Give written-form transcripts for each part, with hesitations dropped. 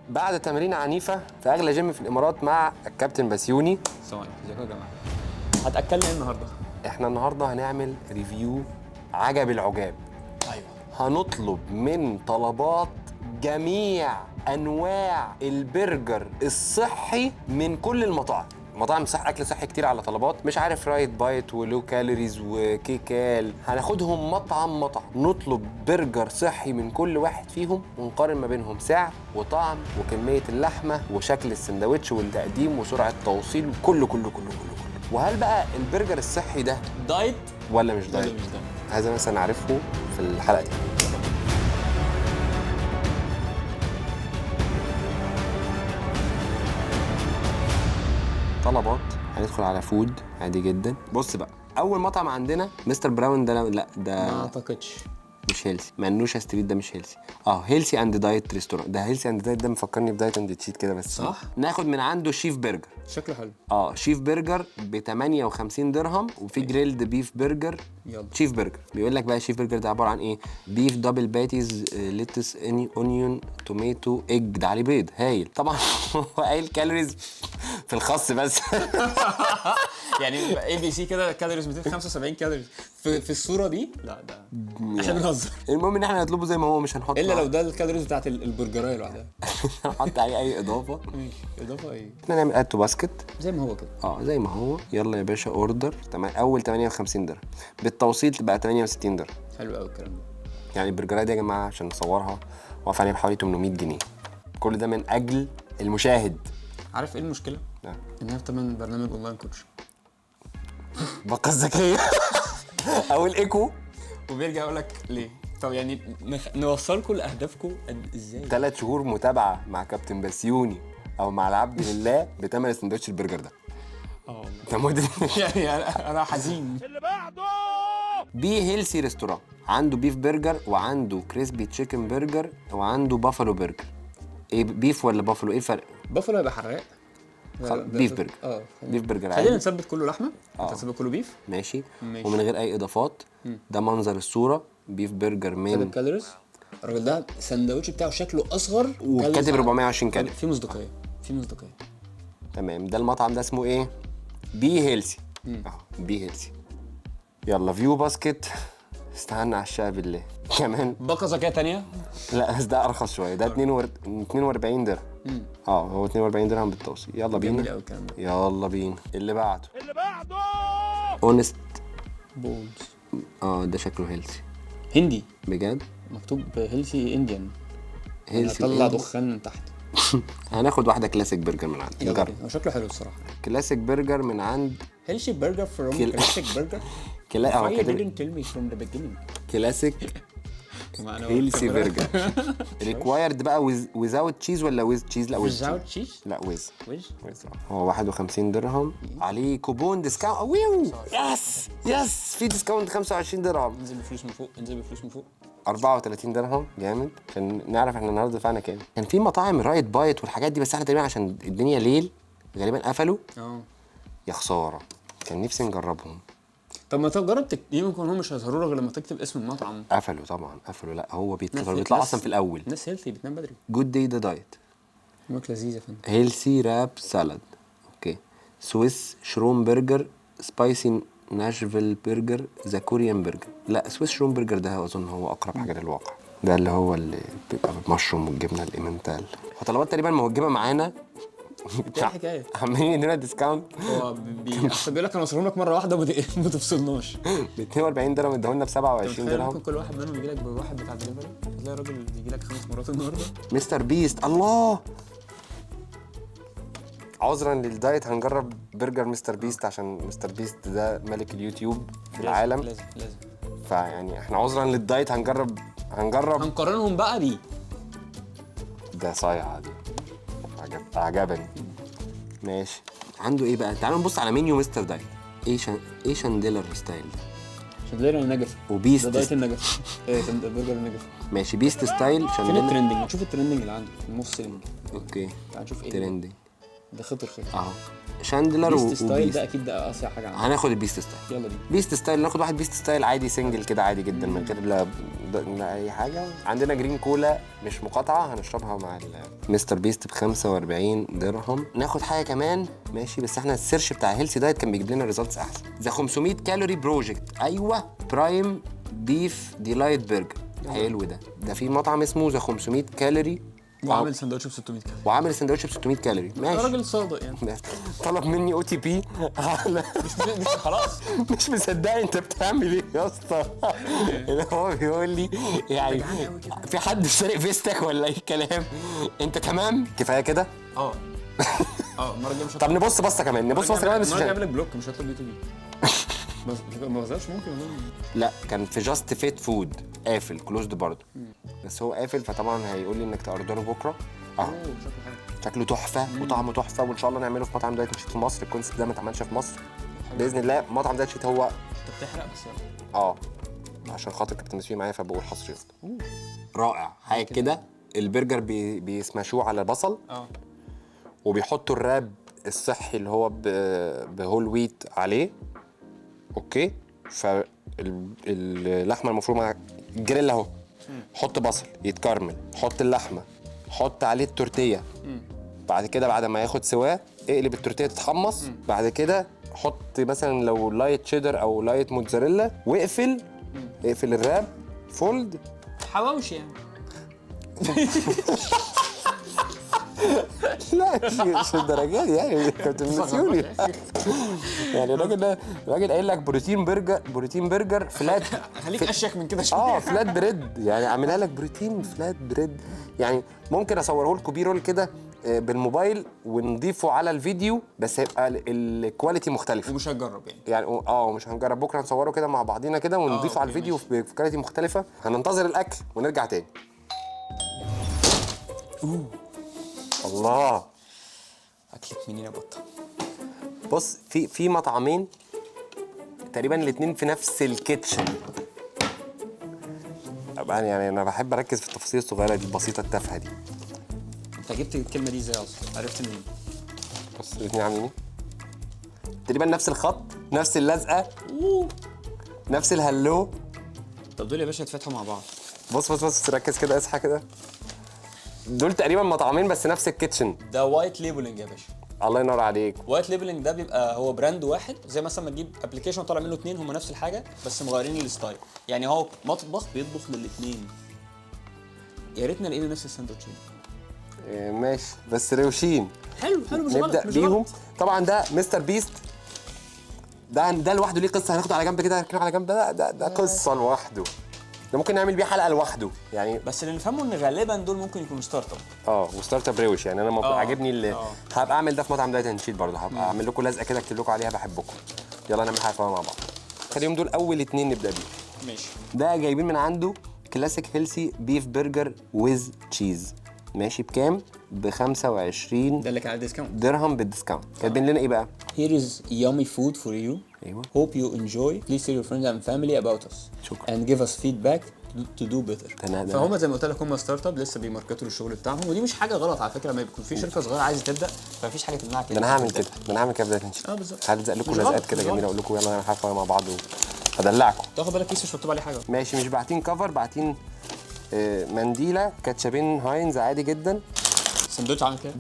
بعد تمرينة عنيفة في أغلى جيم في الإمارات مع الكابتن بسيوني. ثواني، ازيكم يا جماعة؟ هتأكلنا ايه النهارده؟ احنا النهاردة هنعمل ريفيو عجب العجاب. ايوه. هنطلب من طلبات جميع أنواع البرجر الصحي من كل المطاعم. مطاعم صح، اكل صحي كتير على طلبات، مش عارف رايت بايت ولو كالوريز وكيكال. هناخدهم مطعم نطلب برجر صحي من كل واحد فيهم ونقارن ما بينهم سعر وطعم وكميه اللحمه وشكل السندوتش والتقديم وسرعه التوصيل، كله. وهل بقى البرجر الصحي ده دايت ولا مش دايت؟ هذا مثلا نعرفه في الحلقه دي. طلبات، هندخل على فود عادي جدا. بص بقى، اول مطعم عندنا مستر براون. ده لا ده ما اعتقدش مش هيلسي. منوشة ستريت ده مش هيلسي. هيلسي اند دايت ريستورانت. ده هيلسي اند دايت، ده مفكرني بدايت اند تشيت كده بس. صح. ناخد من عنده شيف برجر. شكله حلو. شيف برجر ب 58 درهم، وفي جريلد بيف برجر. يلا. شيف برجر بيقول لك بقى شيف برجر ده عباره عن ايه؟ بيف دبل باتيز ليتس اونيون توميتو ايج. ده عليه بيض. هايل طبعا. هو قايل كالوريز في الخاص بس. يعني اي بي سي كده كالوريز 275 كالوريز في الصوره دي. لا ده احنا بنهزر. المهم ان احنا هنطلبه زي ما هو، مش هنحط الا لو ده الكالوريز بتاعت البرجرايه لوحدها. هنحط عليه اي اضافه. ماشي. اضافه ايه؟ احنا نعمل اد تو باسكت زي ما هو كده. زي ما هو. يلا يا باشا اوردر. تمام. اول 58 درهم بالتوصيل تبقى 68 درهم. حلو قوي الكلام ده. يعني البرجرايه دي يا جماعه عشان نصورها واقف عليها بحوالي 800 جنيه. كل ده من اجل المشاهد. عارف ايه المشكله؟ نعم. انها بتمن برنامج اونلاين كوتش. باقه الذكيه. او الايكو. وبيرجع يقول لك ليه؟ طب يعني نوصلكم لاهدافكم ازاي؟ 3 شهور متابعه مع كابتن بسيوني او مع العبد لله بتمن سندوتش البرجر ده. والله. يعني انا حزين. اللي بعده بي هيلسي ريستوران. عنده بيف برجر وعنده كريسبي تشيكن برجر وعنده بافالو برجر. ايه بيف ولا بافالو؟ ايه الفرق؟ بافلو هيبقى حراق. بيف برجر. بيف برجر عادي. خلينا نثبت كله لحمه. انت تثبت كله بيف. ماشي. ومن غير اي اضافات. ده منظر الصوره. بيف برجر من الكالوريز. الراجل ده السندوتش بتاعه شكله اصغر وكاتب 420 كالوري. في مصداقيه. تمام. ده المطعم ده اسمه ايه؟ بي هيلسي. بي هيلسي. يلا فيو باسكت. استعنا على الشقه بالله. كمان باقه ذكيه تانية. لا بس ده ارخص شويه. ده 42 درهم. هو 42 درهم بالتوصيل. يلا بينا. جميل قوي الكلام ده. يلا بينا. اللي بعده اونست بونز. ده شكله هيلسي هندي بجد. مكتوب هيلثي انديان. هيلسي. طلع دخان من تحت. هناخد واحده كلاسيك برجر من عند. نجرب. هو شكله حلو الصراحه. كلاسيك برجر من عند هيلثي برجر فروم كلاسيك برجر. كده. didn't tell me from the beginning. كلاسيك هيلسي برجر. ريكوايرد بقى ويزاوت تشيز ولا ويز تشيز؟ لا ويز without cheese. لا ويز. ويز. هو 51 درهم. عليه كوبون ديسكاونت. ويو يس في ديسكاونت 25 درهم. انزل بفلوس من فوق. 34 درهم. جامد. عشان نعرف احنا النهارده دفعنا كام. كان في مطاعم رايت بايت والحاجات دي، بس احنا تقريبا عشان الدنيا ليل غالبا قفلوا. يا خساره، كان نفسي نجربهم. طب ما تجرب يمكن هم مش هيظهروا لك غير لما تكتب اسم المطعم. قفلوا طبعا. لا هو بيطلع اصلا في الاول. ناس هيلثي بتنام بدري. جود داي ذا دايت. ماك لذيذه فندم. هيلثي راب سالاد. اوكي. سويس شروم برجر. سبايسي ناشفيل برجر. ذا كوريان برجر. لا سويس شروم برجر ده اظن هو اقرب حاجه للواقع. ده اللي هو اللي بيبقى بالمشروم والجبنه الإيمنتال. وطلبات تقريبا موجبه معانا. ايه الحكايه؟ عاملين يدينا ديسكاونت. هو احسن بيقول لك انا وصلهم لك مره واحده ما تفصلناش. ب 42 درهم اداهولنا ب 27 درهم. ممكن كل واحد منهم يجي لك بواحد بتاع دليفري. تلاقي الراجل بيجي لك 5 مرات النهارده. مستر بيست. الله. عذرا للدايت هنجرب برجر مستر بيست عشان مستر بيست ده ملك اليوتيوب في العالم. لازم. فيعني احنا عذرا للدايت هنجرب هنقارنهم بقى بيه. ده صايعه دي. عجبني. ماشي. عنده ايه بقى؟ تعالوا نبص على منيو مستر دايت. ايه شانديلر ستايل ده؟ شانديلر النجف. وبيست. ده دايت النجف. ايه برجر النجف. ماشي. بيست ستايل فين شانديلر. الترندنج؟ نشوف الترندنج اللي عنده الموست سيلينج. اوكي. تعال نشوف ايه ترندنج. ده. خطر اهو. شاندلر بيست ستايل وبيست. ده اكيد ده اسرع حاجه عندنا. هناخد البيست ستايل. يلا بينا. بيست ستايل ناخد واحد بيست ستايل عادي سنجل كده عادي جدا من غير لا اي حاجه. عندنا جرين كولا مش مقاطعه هنشربها مع مستر بيست ب 45 درهم. ناخد حاجه كمان ماشي، بس احنا السيرش بتاع هيلثي دايت كان بيجيب لنا ريزلتس احسن. ذا 500 كالوري بروجكت، ايوه برايم بيف ديلايت برجر. حلو ده في مطعم اسمه ذا 500 كالوري وعامل سندوتش ب 600 كالوري. وعامل سندوتش ب 600 كالوري. ماشي راجل صادق يعني. طلب مني او تي بي مش خلاص. مش مصدق انت بتعمل ايه يا اسطى. هو بيقول لي يعني في حد سارق فيستك ولا اي كلام؟ انت تمام كفايه كده. اه المره الجايه مش طب نبص بصه كمان بس المره مش الجايه عشان- لك بلوك مش هطلب يوتيوب. بس ما بهزرش ممكن والله. لا كان في جاست فيت فود قافل كلوزد برضه، بس هو قافل فطبعا هيقول لي انك تاردره بكره. اوه شكله حلو. شكله تحفه وطعمه تحفه، وان شاء الله نعمله في مطعم دايت نشيت في مصر. الكونسيبت ده ما اتعملش في مصر باذن الله. مطعم دايت نشيت هو انت بتحرق بس يلا. عشان خاطر كابتن نسوي معايا فبقول حصريات. رائع حاجه كده. البرجر بيسمشوه على بصل وبيحطوا الراب الصحي اللي هو بهول ويت عليه. اوكي فاللحمه المفرومه جريل اهو. حط بصل يتكرمل، حط اللحمه، حط عليه التورتيه. بعد كده بعد ما ياخد سواه اقلب التورتيه تتحمص. بعد كده حط مثلا لو لايت شيدر او لايت موتزاريلا واقفل. اقفل الراب فولد. حواوشي يعني. لا مش الدرجات دي يعني كابتن نسيوني. يعني الراجل قايل لك بروتين برجر فلات. خليك اشيك من كده شويه. فلات بريد يعني عاملها لك بروتين فلات بريد. يعني ممكن اصوره لكم بيرول كده بالموبايل ونضيفه على الفيديو بس هيبقى الكواليتي مختلفه. ومش هتجرب يعني مش هنجرب بكره نصوره كده مع بعضينا كده ونضيفه على الفيديو في كواليتي مختلفه. هننتظر الاكل ونرجع تاني. الله اكلت منين يا بطه. بص في مطعمين تقريبا الاثنين في نفس الكيتشن. طبعا يعني انا بحب اركز في التفاصيل الصغيره دي البسيطه التافهه دي. انت جبت الكلمه دي ازاي اصلا؟ عرفت منين؟ بص الاثنين عاملين ايه تقريبا نفس الخط نفس اللزقه نفس الهلو. طب دول يا باشا اتفتحوا مع بعض. بص ركز كده اصحى كده. دول تقريبا مطعمين بس نفس الكيتشن. ده وايت ليبلنج يا باشا. الله ينور عليك. وايت ليبلنج ده بيبقى هو براند واحد، زي مثلا ما تجيب ابلكيشن طالع منه اتنين هم نفس الحاجه بس مغيرين الستايل. يعني هو مطبخ بيطبخ للاتنين. يا ريتنا لقينا نفس الساندوتشين. ماشي بس روشين. حلو مش غلط. نبدا بيهم. طبعا ده مستر بيست. ده لوحده ليه قصه هناخده على جنب كده هنركنه على جنب. ده قصه لوحده. ده ممكن نعمل بيه حلقه لوحده يعني. بس اللي نفهمه ان غالبا دول ممكن يكونوا ستارت اب. وستارت اب روش يعني. انا عاجبني اللي هبقى اعمل ده في مطعم دايت نشيت برضه. هبقى اعمل لكم لزقه كده اكتب لكم عليها بحبكم. يلا نعمل حاجه مع بعض. خليهم دول اول اتنين نبدا بيهم. ماشي. ده جايبين من عنده كلاسيك هيلثي بيف برجر ويز تشيز. ماشي بكام؟ ب 25 ده اللي كان على الديسكاونت درهم بالديسكاونت. كاتبين لنا ايه بقى؟ Here is yummy food for you. ايوه. Hope you enjoy. Please tell your friends and family about us. شكرا. And give us feedback to do better. تمام. فهم زي ما قلت لك هم ستارت اب لسه بيماركتوا الشغل بتاعهم، ودي مش حاجه غلط على فكره. لما يكون في شركه صغيره عايزه تبدا فمفيش حاجه تمنعك. ده انا هعمل كده. ده انا هعمل كده في دايت نشيت. بالظبط. هلزق لكم مش لزقات غلط، كده مش جميله غلط. اقول لكم يلا نعمل حاجه مع بعض وهدلعكم. تاخد بالك كيس مش مكتوب عليه حاجه. ماشي مش باعتين كفر باعتين منديله كاتشابين هاينز عادي جدا. سندوتش عامل كده.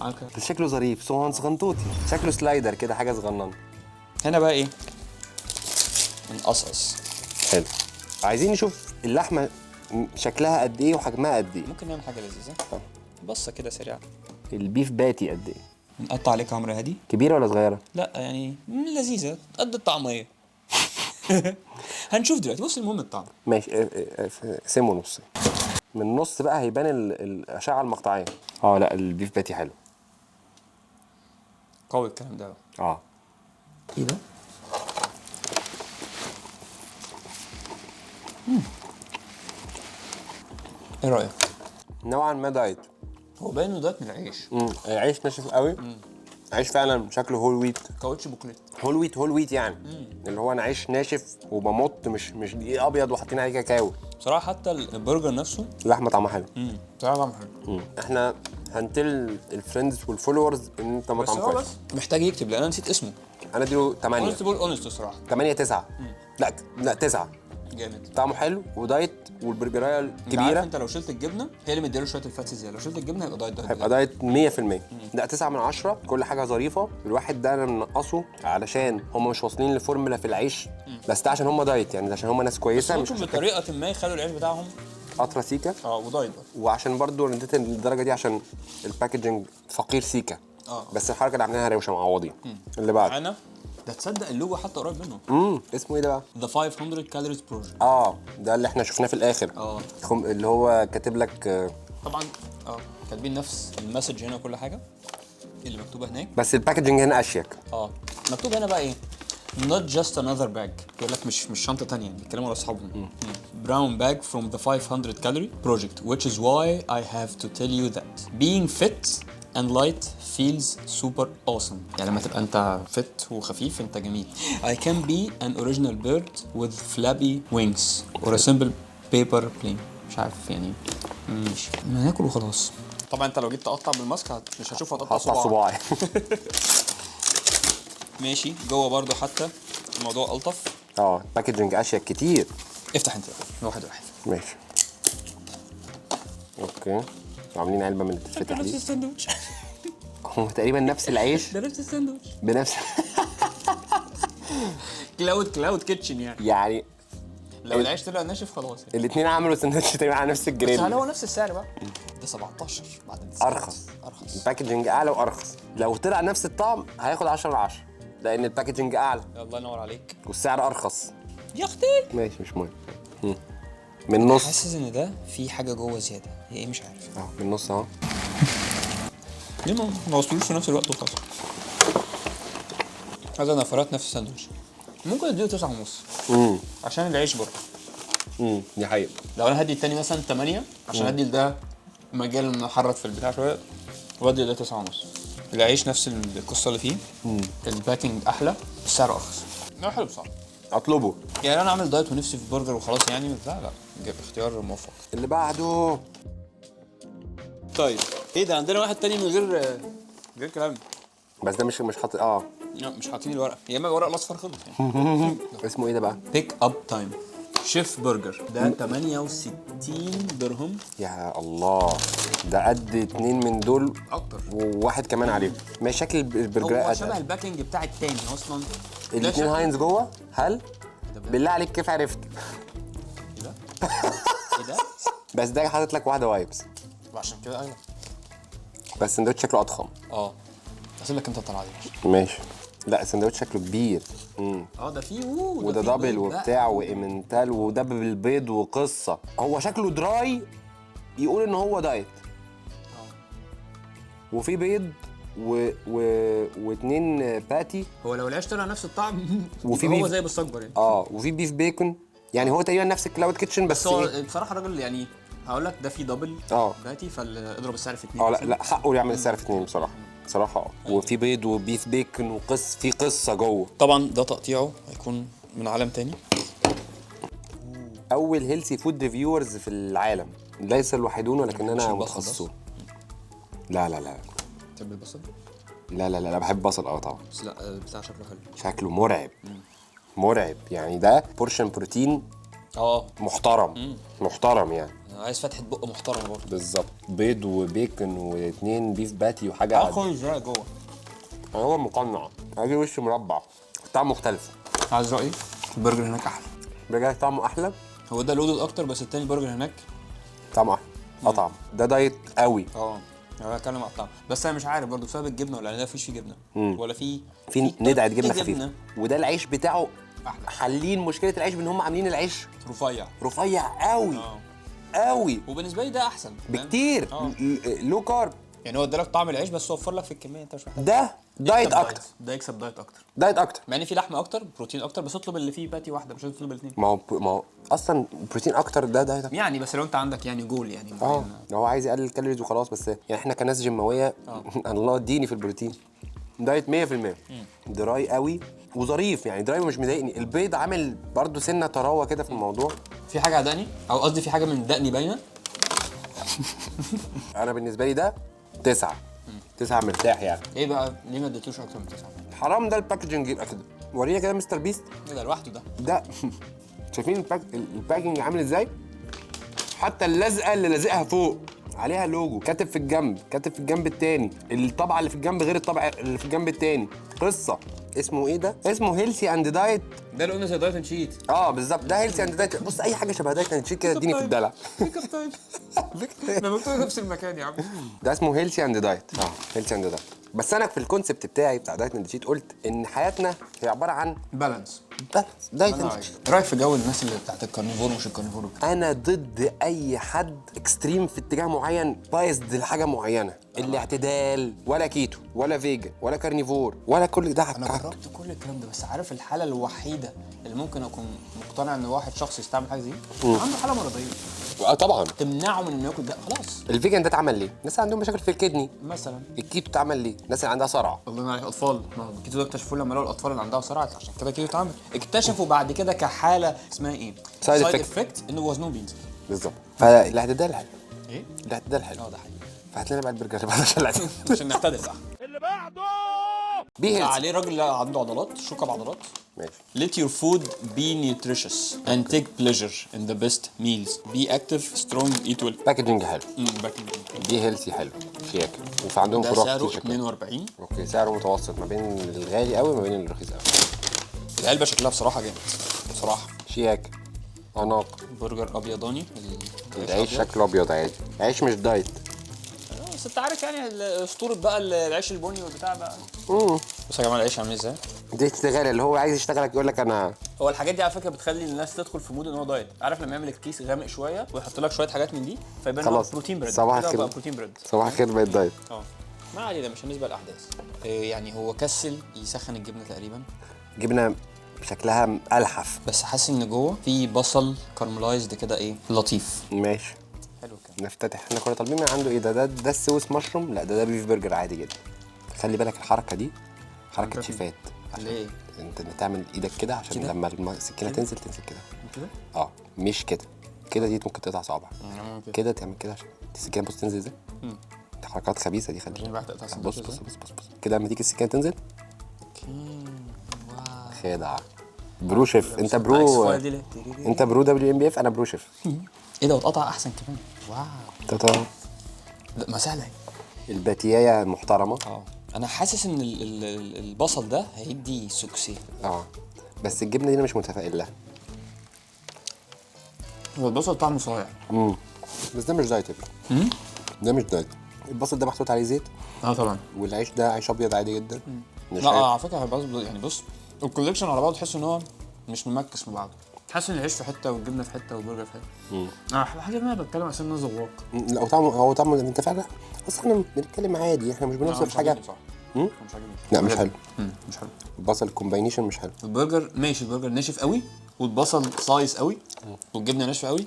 عامل كده. بس شكله ظريف صغنطوطي. شكله سلايدر كده حاجه صغننه. هنا بقى ايه؟ نقصقص. حلو. عايزين نشوف اللحمه شكلها قد ايه وحجمها قد ايه. ممكن نعمل حاجه لذيذه. بصه كده سريعه. البيف باتي قد ايه؟ نقطع عليه كاميرا هادي. كبيره ولا صغيره؟ لا يعني لذيذه قد الطعميه. هنشوف دلوقتي. بص المهم الطعم. ماشي قسمه نص. من النص بقى هيبان الاشعه المقطعيه. لا البيف باتي حلو. قوي الكلام ده. ايه ده؟ ايه رايك؟ نوعا ما دايت. هو باين انه دايت من العيش. عيش ناشف قوي. عيش فعلا شكله هول ويت. كاوتش بوكليت. هول ويت يعني. اللي هو انا عيش ناشف وبمط مش دقيق ابيض وحاطين عليه كاكاو. بصراحه حتى البرجر نفسه اللحمه طعمها حلو. بصراحه طعمه حلو. احنا هنتل الفريندز والفولورز ان انت بس مطعم هو كويس. بس محتاج يكتب لان انا نسيت اسمه. انا اديله 8. اونست بول اونست الصراحه. 8 9. لا 9. جامد. طعمه حلو ودايت والبرجرايه انت عارف الكبيره انت لو شلت الجبنه هي اللي مديله شويه الفاتس زياده، لو شلت الجبنه هيبقى دايت هيبقى دايت 100%. لا 9 من 10. كل حاجه ظريفه. الواحد ده انا منقصه علشان هم مش واصلين لفورمولا في العيش، بس ده عشان هم دايت، يعني ده عشان هم ناس كويسه مش ممكن عشان بطريقه ما يخلوا العيش بتاعهم قطره سيكه. ودايت برضه. وعشان برضو اديت الدرجه دي عشان الباكجينج فقير سيكه. بس الحركه اللي عاملينها روشه معوضين. اللي بعد معانا ده تصدق اللوجو حتى قريب منه. اسمه ايه ده بقى؟ ذا 500 كالوريز بروجكت. ده اللي احنا شفناه في الاخر. اللي هو كاتب لك طبعا كاتبين نفس المسج هنا وكل حاجه اللي مكتوبه هناك. بس الباكجينج هنا اشيك. مكتوب هنا بقى ايه؟ not just another bag. يقول لك مش شنطه ثانيه، بيتكلموا على اصحابهم. brown bag from the 500 calorie project which is why I have to tell you that being fit and light feels super awesome. يعني لما تبقى انت fit وخفيف انت جميل. I can be an original bird with flappy wings or a simple paper plane. مش عارف يعني ماشي ما ناكل وخلاص. طبعا انت لو جيت تقطع بالماسك مش هشوف هتقطع صباعي. ماشي جوه برضو حتى الموضوع الطف. باكجينج اشيك كتير. افتح انت واحد ماشي. اوكي عاملين علبه من اللي بتتفتح نفس دي. الساندوتش. هو تقريبا نفس العيش. ده نفس الساندوتش بنفس كلاود كيتشن يعني لو العيش طلع ناشف خلاص يعني. الاثنين عملوا سندوتش تقريبا على نفس بس الجريل. هل هو نفس السعر بقى؟ ده 17 بعد ارخص. الباكجينج اعلى وارخص. لو طلع نفس الطعم هياخد 10 من 10 لان الباكجينج اعلى. الله ينور عليك. والسعر ارخص. يا اختي ماشي مش مهم. من نص. حاسس ان ده في حاجه جوه زياده، هي ايه مش عارف. من نص اهو. ليه ما وصلوش في نفس الوقت وخلاص. هذا نفرات نفس الساندوتش. ممكن اديله 9.5 عشان العيش برضه. دي حقيقة. لو انا هدي التاني مثلا 8 عشان ادي لده مجال نحرك في البتاع شويه وادي ده 9.5. العيش نفس القصه اللي فيه. الباكينج احلى، السعر ارخص. لا حلو بصراحه. اطلبه. يعني انا عامل دايت ونفسي في برجر وخلاص يعني. لا جاب اختيار موفق. اللي بعده. طيب ايه ده عندنا واحد تاني من غير كلام. بس ده مش حاطط لا مش حاطين الورق، يا اما الورق الاصفر خلص يعني. اسمه ايه ده بقى؟ بيك اب تايم شيف برجر. ده 68 درهم. يا الله ده قد 2 من دول اكتر وواحد كمان عليهم. ما شكل البرجر هو شبه الباكينج بتاع التاني اصلا. الاثنين هاينز جوه. هل بالله عليك كيف عرفت؟ ايه ده؟ ايه ده؟ بس ده حاطط لك واحده وايبس عشان كده ايوه. بس السندوتش شكله اضخم. اسيب لك انت طلع دي. ماشي. لا السندوتش شكله كبير. ده فيه وده دبل وبتاع وايمنتال وده بالبيض وقصه. هو شكله دراي يقول ان هو دايت. وفي بيض واتنين باتي. هو لو العيش طلع نفس الطعم وفي هو بيف. زي بالصجبر يعني. وفي بيف بيكون. يعني هو تقريبا نفس الكلاود كيتشن بس هو ايه؟ بصراحه الراجل يعني هقول لك ده فيه دبل باتي فاضرب السعر في 2. لا حقه يعمل السعر في 2 بصراحه. وفي بيض وبيف بيكون في قصه جوه. طبعا ده تقطيعه هيكون من عالم تاني. اول هيلثي فود ريفيورز في العالم، ليس الوحيدون ولكننا متخصصون. لا تحب البصل؟ لا بحب البصل طبعا. بس لا بتاع شكله حلو. شكله مرعب يعني. ده بورشن بروتين محترم يعني. عايز فتحه بق محترمه برضه. بالظبط. بيض وبيكن واثنين بيف باتي وحاجه. اخد ازاي جوه. هو مقنع. هاجي وش مربع. طعم مختلف. عايز رايي البرجر هناك احلى. البرجر طعمه احلى. هو ده لودد اكتر بس التاني برجر هناك طعمه احلى. اطعم. ده دايت قوي. انا بتكلم على الطعم بس انا مش عارف برضه بسبب الجبنه ولا ده مفيش فيه جبنه ولا في ندعه جبنه خفيفه. وده العيش بتاعه احلى. حالين مشكله العيش بان هم عاملين العيش رفيع قوي. وبالنسبه لي ده احسن بكتير. لو كارب. يعني هو ادالك طعم العيش بس وفر لك في الكميه انت مش محتاج. ده دايت اكتر. ده يكسب دايت اكتر مع ان في لحمه اكتر بروتين اكتر بس اطلب اللي فيه باتي واحده مش هتطلب الاثنين. ما هو اصلا بروتين اكتر. ده دايت أكتر. يعني بس لو انت عندك يعني جول يعني هو عايز يقلل الكالوريز وخلاص. بس يعني احنا كناس جيماويه الله اديني في البروتين. دايت 100%. دراي قوي وظريف يعني. دراي مش مضايقني. البيض عامل برضو سنه طراوه كده في الموضوع. في حاجه عدقني او قصدي في حاجه من دقني باينه. انا بالنسبه لي ده 9. 9 مرتاح يعني. ايه بقى ليه ما اديتوش اكتر من 9؟ حرام ده الباكجنج يبقى كده. ورينا كده مستر بيست. ايه ده لوحده ده؟ ده شايفين الباكجنج عامل ازاي؟ حتى اللزقه اللي لازقها فوق عليها لوجو، كاتب في الجنب، كاتب في الجنب التاني، الطبعه اللي في الجنب غير الطبعه اللي في الجنب التاني. قصه. اسمه ايه ده؟ اسمه هيلثي اند دايت. ده اللي قلنا زي دايت اند شيت. بالظبط، ده هيلثي اند دايت. بص اي حاجه شبه دايت اند شيت كده اديني في الدلع. انا مكتوب نفس المكان يا عم. ده اسمه هيلثي اند دايت. هيلثي اند دايت. بس انا في الكونسبت بتاعي بتاع دايت اند شيت قلت ان حياتنا هي عباره عن بالانس. دايت اند شيت. رايك في جو الناس اللي بتاعت الكارنيفور ومش الكارنيفور؟ انا ضد اي حد اكستريم في اتجاه معين، بايظ لحاجه معينه. الاعتدال، ولا كيتو ولا فيجا ولا كارنيفور ولا كل ده. انا جربت كل الكلام ده، بس عارف الحاله الوحيده اللي ممكن اكون مقتنع ان واحد شخص يستعمل حاجه زي عنده حاله مرضيه طبعا تمنعه من انه ياكل ده خلاص. الفيجن ده اتعمل ليه؟ الناس عندهم مشاكل في الكدني مثلا. الكيتو اتعمل ليه؟ الناس اللي عندها صرع. الله ينور عليك. اطفال الكيتو ده اكتشفوه لما لقوا الاطفال اللي عندها صرع، عشان كده كيتو اتعمل. اكتشفوا بعد كده كحاله اسمها ايه؟ سايد افكت انه وزنهم بينزل. بالظبط. فالاعتدال حلو. ايه؟ الاعتدال حلو. ده حقيقي. فهات لنا بقى البرجر اللي بعد عشان عشان نعتدل صح. اللي بعده بي هيلثي. عليه راجل عنده عضلات، شوكه بعضلات. ماشي. Let your food be nutritious and take pleasure in the best meals. Be active, strong, eat well. باكجنج حلو. بي هيلثي حلو. شيك. وفي عندهم ده فروع سعره كتير شكلها. 42. اوكي سعره متوسط ما بين الغالي قوي وما بين الرخيص قوي. العلبه شكلها بصراحه جامد بصراحه. شياك. اناق. برجر ابيضاني. العيش شكله ابيض عادي. عيش مش دايت. بس انت عارف يعني اسطوره بقى العيش البني والبتاع بقى. بص يا جماعه العيش عامل ازاي. دي اشتغال اللي هو عايز يشتغلك يقول لك انا. هو الحاجات دي على فكره بتخلي الناس تدخل في مود ان هو دايت. عارف لما يعمل الكيس غامق شويه ويحط لك شويه حاجات من دي فيبان هو خلاص. بروتين بريد. صباح كده الخير. بقى بروتين بريد. صباح الخير بقت دايت. ما علينا مش هنسبق الاحداث. يعني هو كسل يسخن الجبنه تقريبا. جبنه شكلها الحف. بس حاسس ان جوه في بصل كارملايزد كده ايه لطيف. ماشي. حلو كده. نفتتح. احنا كنا طالبين من عنده ايه ده السويس مشروم. لا ده بيف برجر عادي جدا. خلي بالك الحركه دي حركه شيفات. ليه؟ انت تعمل ايدك كده عشان كده؟ لما السكينه تنزل كده. كده؟ مش كده. كده دي ممكن تقطع صوابع. كده تعمل كده عشان السكينه بص تنزل ازاي. دي حركات خبيثه دي. خلي عشان بقى تقطع بص سندوتش بص ازاي؟ بص كده لما تيجي السكينه تنزل. واو. خدعه. برو شيف. انت برو. انت برو WMBF. انا برو شيف. ايه ده واتقطع احسن كمان. واو. تتا. لا ما سهله. الباتيايه محترمه. انا حاسس ان البصل ده هيدي سوكسي. بس الجبنه دي انا مش متفائل لها. هو البصل طعمه صايع. بس ده مش دايت يا بيه. ده مش دايت. البصل ده محطوط عليه زيت. طبعا. والعيش ده عيش ابيض عادي جدا. لا على فكره يعني بص الكوليكشن على بعضه تحس ان هو مش ممكس من بعضه. تحس ان العيش في حته والجبنه في حته والبرجر في حته. الحاجه اللي انا بتكلم عشان انا ذواق. لا هو طعمه انت فعلا. بس احنا بنتكلم عادي. احنا مش بنوصف حاجه. مش عاجبني. لا مش حلو. مش حلو. البصل الكومباينيشن مش حلو. البرجر ماشي. البرجر ناشف قوي والبصل صايص قوي والجبنه ناشفه قوي.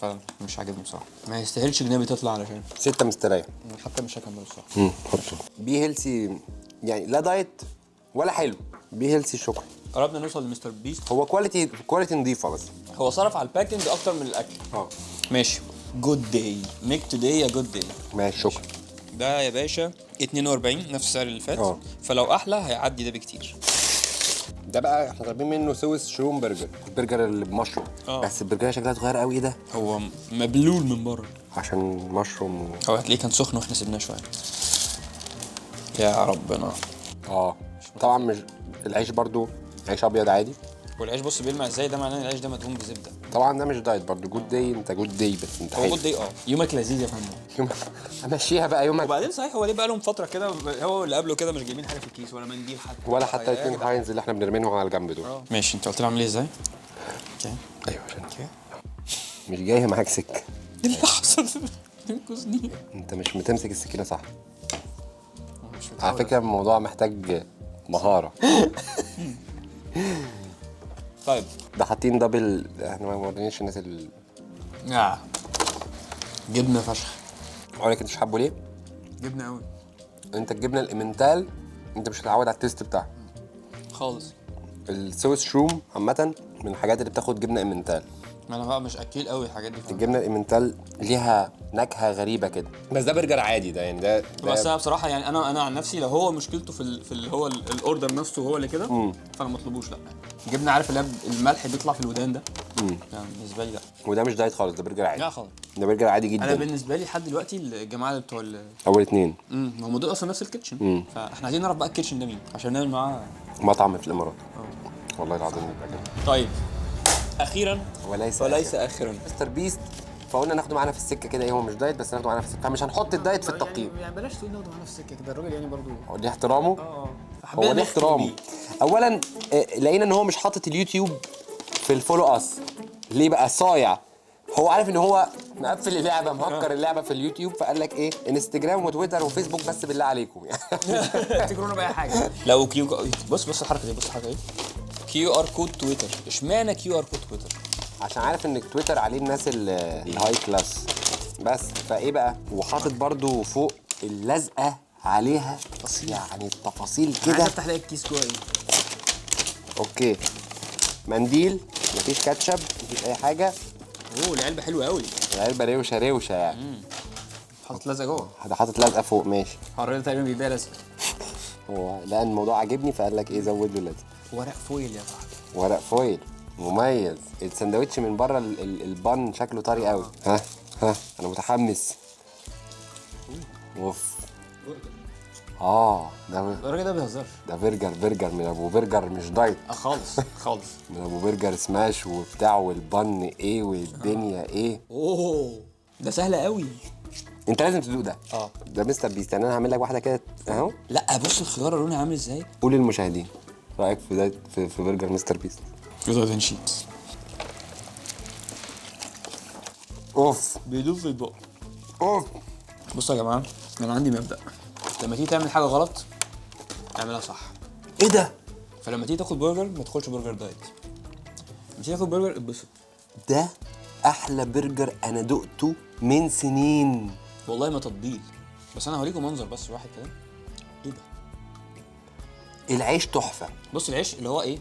فمش عاجبني بصراحه. ما يستاهلش جنابي تطلع علشان 6 مستريح. حتى مش هكمل بصراحه. حطه. بي هيلثي يعني لا دايت ولا حلو. بي هيلثي شكرا. قربنا نوصل لمستر بيست. هو كواليتي نظيفه بس. هو صرف على الباكينج اكتر من الاكل. ماشي. جود داي ميك توداي ا جود داي. ماشي شكرا. ده يا باشا 42 نفس السعر اللي فات. فلو احلى هيعدي ده بكتير. ده بقى احنا طالبين منه سويس شروم برجر. البرجر اللي بمشروم. بس البرجر شكلها صغير قوي. ايه ده؟ هو مبلول من بره عشان مشروم. هو هتلاقيه كان سخن واحنا سيبناه شويه. يا ربنا. طبعا مش العيش برضو عيش ابيض عادي. والعيش بص بيلمع ازاي. ده معناه ان العيش ده مدهون بزبده. طبعا ده مش دايت برضو. جود داي. انت جود داي بس انت هو جود داي. يومك لذيذ يا فندم. يومك امشيها بقى يومك. وبعدين صحيح هو ليه بقى لهم فتره كده هو اللي قبله كده مش جايبين حاجه في الكيس ولا منديل حتى ولا حتى الاثنين هاينز اللي احنا بنرمينهم على الجنب دول. ماشي. انت قلت لي اعمل ايه ازاي؟ ايوه عشان مش جايه معاك سكه. ايه اللي حصل؟ انقذني. انت مش بتمسك السكينه صح. على فكره الموضوع محتاج مهاره. طيب ده حاطين دبل. احنا ما وريناش الناس جبنه فشخ. اقول لك انت مش حابه ليه؟ جبنه قوي. انت الجبنه الامنتال انت مش هتتعود على التيست بتاعها خالص. السويس شروم عامه من الحاجات اللي بتاخد جبنه امنتال. انا بقى مش اكيل قوي الحاجات دي. الجبنه الامنتال ليها نكهه غريبه كده، بس ده برجر عادي ده يعني ده بس انا بصراحه يعني انا عن نفسي لو هو مشكلته في اللي هو الاوردر نفسه هو اللي كده فانا ما اطلبوش. لا الجبنه عارف اللي الملح بيطلع في الودان ده يعني بالنسبه لي لا. وده مش دايت خالص، ده برجر عادي. لا خالص، ده برجر عادي جدا. انا بالنسبه لي لحد دلوقتي الجماعه اللي بتوع اول اتنين هم دول اصلا نفس الكيتشن. فاحنا عايزين نعرف بقى الكيتشن ده مين عشان نعمل معاه مطعم في الامارات. والله العظيم يبقى جامد. طيب اخيرا وليس اخيرا مستر بيست، فقلنا ناخده معانا في السكه كده. ايه هو مش دايت بس ناخده معانا في السكه، فمش هنحط الدايت في التقييم يعني بلاش تقول ناخده معانا في السكه كده، الراجل يعني برضو هو ليه احترامه. هو ليه نختم احترامه. بيه. اولا لقينا ان هو مش حاطط اليوتيوب في الفولو اس. ليه بقى صايع؟ هو عارف ان هو مقفل اللعبه، مهكر اللعبه في اليوتيوب، فقال لك ايه انستجرام وتويتر وفيسبوك بس بالله عليكم يعني. تجرونا باي حاجه. لو بص الحركه دي، بص الحركه دي كيو ار كود تويتر. اشمعنى كيو ار كود تويتر؟ عشان عارف ان تويتر عليه الناس الهاي كلاس بس. فايه بقى، وحاطط برضو فوق اللزقه عليها تفاصيل، يعني التفاصيل كده. كده. افتح لك الكيس جوه ايه؟ اوكي، منديل، مفيش كاتشب، مفيش اي حاجه. العلبه حلوه قوي، العلبه روشه يعني. حاطط لزقه جوه. ده حاطط لزقه فوق. ماشي. الراجل تقريبا بيبيع لزق. هو لقى الموضوع عاجبني فقال لك ايه زود له لزقه. ورق فويل يا صاحبي. ورق فويل مميز. السندوتش من بره البان شكله طري قوي. ها انا متحمس. اوف. ده الراجل ده بيهزرش. ده برجر من ابو برجر، مش دايت خالص خالص. من ابو برجر سماش وبتاع، والبن ايه والدنيا ايه. ده سهل قوي. انت لازم تدوق ده. ده مستر بيست يعني. انا هعمل لك واحده كده اهو. لا بص الخيار اللوني عامل ازاي. قول للمشاهدين رايك في ده في برجر مستر بيست. جزء شيت. اوف بيدوب في البق. اوف. بصوا يا جماعه، انا عندي مبدأ، لما تيجي تعمل حاجه غلط اعملها صح. ايه ده؟ فلما تيجي تاكل برجر ما تاكلش برجر دايت. لما تيجي تاكل برجر اتبسط. ده احلى برجر انا دقته من سنين. والله ما تطبيل، بس انا هوريكم منظر بس واحد كده. ايه ده؟ العيش تحفه. بص العيش اللي هو ايه،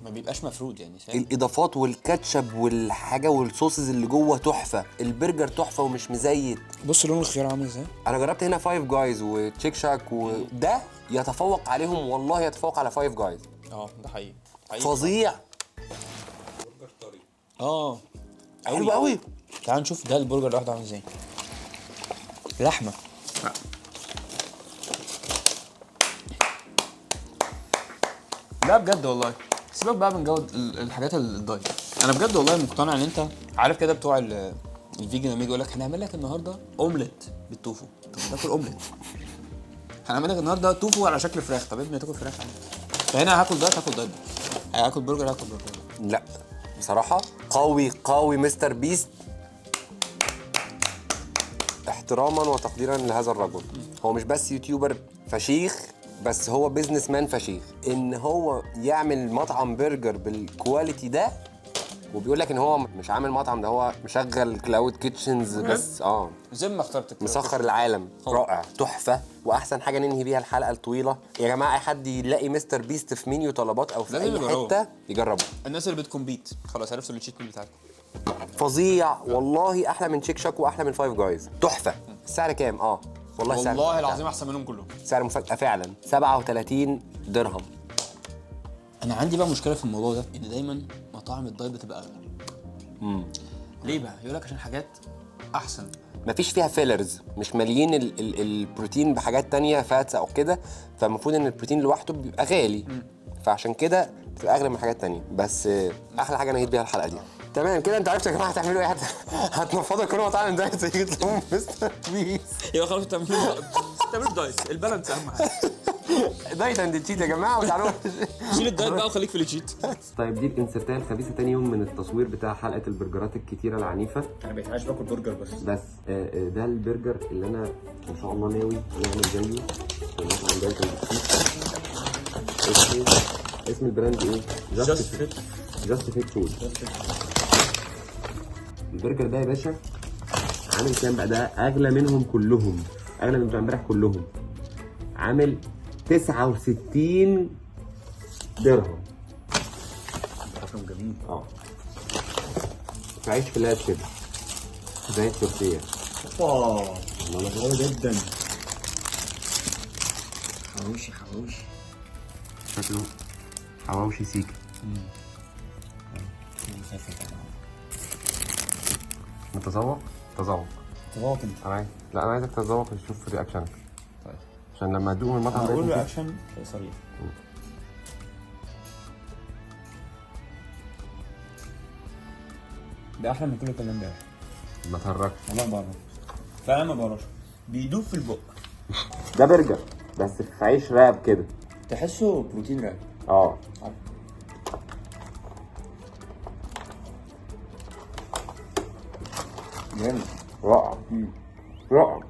ما بيبقاش مفرود يعني. الاضافات والكاتشب والحاجه والصوصز اللي جوه تحفه. البرجر تحفه ومش مزيت. بص لون الخيار عامل ازاي. انا جربت هنا فايف جايز وتشيك شاك، وده يتفوق عليهم والله، يتفوق على فايف جايز. ده حقيقي فظيع. برجر طري. حلو قوي. تعال نشوف ده البرجر لوحده عامل ازاي. لحمه. لا بجد والله، سيبك بقى من جودة الحاجات الدايت. انا بجد والله مقتنع ان انت عارف كده بتوع الفيجن لما يجي يقول لك هنعمل لك النهارده اومليت بالتوفو. طب تاكل اومليت. هنعمل لك النهارده توفو على شكل فراخ. طب ابني تاكل فراخ عادي. فهنا هاكل دايت هاكل دايت، هاكل برجر هاكل برجر. لا بصراحه قوي مستر بيست. احتراما وتقديرا لهذا الرجل. هو مش بس يوتيوبر فشيخ، بس هو بيزنس مان فشيخ. ان هو يعمل مطعم برجر بالكواليتي ده، وبيقول لك ان هو مش عامل مطعم، ده هو مشغل كلاود كيتشنز بس. زي ما اخترت مسخر العالم. رائع تحفه. واحسن حاجه ننهي بيها الحلقه الطويله يا جماعه، اي حد يلاقي مستر بيست في منيو طلبات او في اي حته يجربه. الناس اللي بتكمبيت خلاص عرفتوا التشيت ميل بتاعكم. فظيع والله. احلى من تشيك شاك واحلى من فايف جايز. تحفه. السعر كام؟ والله العظيم احسن منهم كلهم. سعر مفاجاه فعلا. 37 درهم. انا عندي بقى مشكله في الموضوع ده، ان دايما مطاعم الدايت بتبقى اغلى. ليه بقى؟ يقول لك عشان حاجات احسن، مفيش فيها فيلرز، مش ماليين البروتين بحاجات تانية فاتس او كده، فالمفروض ان البروتين لوحده بيبقى غالي. فعشان كده بتبقى اغلى من حاجات تانية. بس احلى حاجه نهيت بيها الحلقه دي. تمام كده. انت عرفت يا جماعه هتعملوا ايه. هتنفضوا كل مطاعم دايت زي لهم مستر بيس. يبقى خلاص تعملوا دايت. البالانس اهم حاجه. دايت اند تشيت يا جماعه، وتعالوا شيل الدايت بقى وخليك في التشيت. طيب دي الانسرتايه الخبيثه تاني يوم من التصوير بتاع حلقه البرجرات الكتيره العنيفه. انا بقيت عايش باكل برجر بس. ده البرجر اللي انا ان شاء الله ناوي نعمل زيه في مطعم دايت اند تشيت. اسم البراند ايه؟ جاست فيت فود. البرجر ده يا باشا عامل كام بقى؟ ده اغلى منهم كلهم، اغلى من بتوع امبارح كلهم. عامل 69 درهم. رقم جميل. في عيش فلات كده زي التورتيه. اوبا والله قوي جدا. حواوشي شكله حواوشي سيكا. متذوق؟ تذوق تذوق انت. لا انا عايزك تتذوق وتشوف رياكشنك. طيب عشان لما تدوق من المطعم هقول ده رياكشن سريع. ده احلى من كل الكلام ده. ما تهرجش. والله ما بعرف، فعلا ما بعرفش، بيدوب في البق. ده برجر بس في عيش راب كده، تحسه بروتين راب. اه جامد. رائع رائع.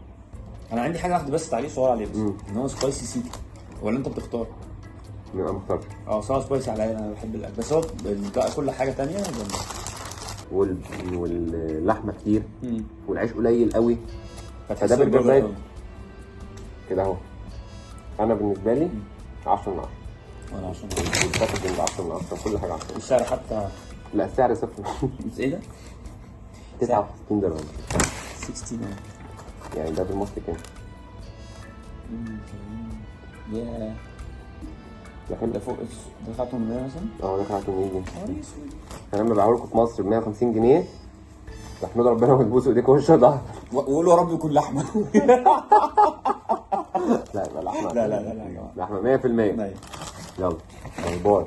انا عندي حاجه واحده بس تعليق صغير عليه بس، ان هو سبايسي سيكا. ولا انت بتختار؟ يبقى مختار. صوص سبايسي عليا، انا بحب الاكل بس هو بقى كل حاجه تانية جامده. واللحمه كتير والعيش قليل قوي، فتحسه فده برجر برجر دايت قوي. كده اهو. انا بالنسبه لي 10 من 10. وانا عشان والباكجنج 10 من 10، كل حاجه 10. السعر حتى. لا السعر صفر. ايه ده؟ 69 درهم 69. يعني ده بالمصري كام؟ ياه ده حلو. ده فوق دفعته 800 مثلا؟ اه دفعت 800 جنيه. انا لما ببيعه لكم في مصر ب 150 جنيه تحمدوا ربنا وتبوسوا ايديكم وش ظهر. وقولوا يا رب يكون لحمه. لا يبقى لحمه. لا يا جماعه لحمه 100%. لا. يلا باي باي.